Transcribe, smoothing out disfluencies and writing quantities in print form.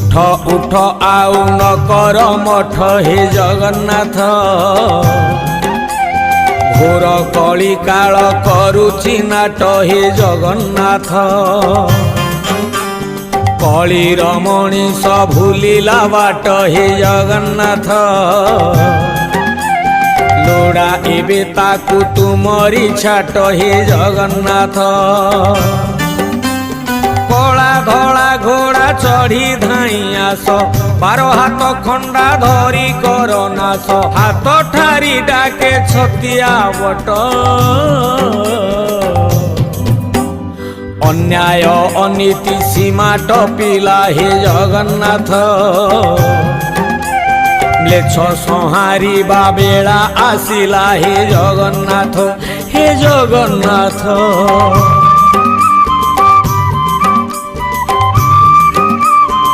उठ उठ आउ न कर मठ हे जगन्नाथ घोर कली काल करुछि नाट हे जगन्नाथ कलीर मनीष भूलिला बाट हे जगन्नाथ लोड़ा एबे ताकू तुमरी छाट हे जगन्नाथ कला धला घोड़ा चढ़ी धाई आस 12 हाथ खंडा धरी कर नाश हाथ ठारी डाके छतिया बट अन्याय अनीति सीमा टपिला हे जगन्नाथ म्लेच्छ संहारिबा बेला आसिला हे जगन्नाथ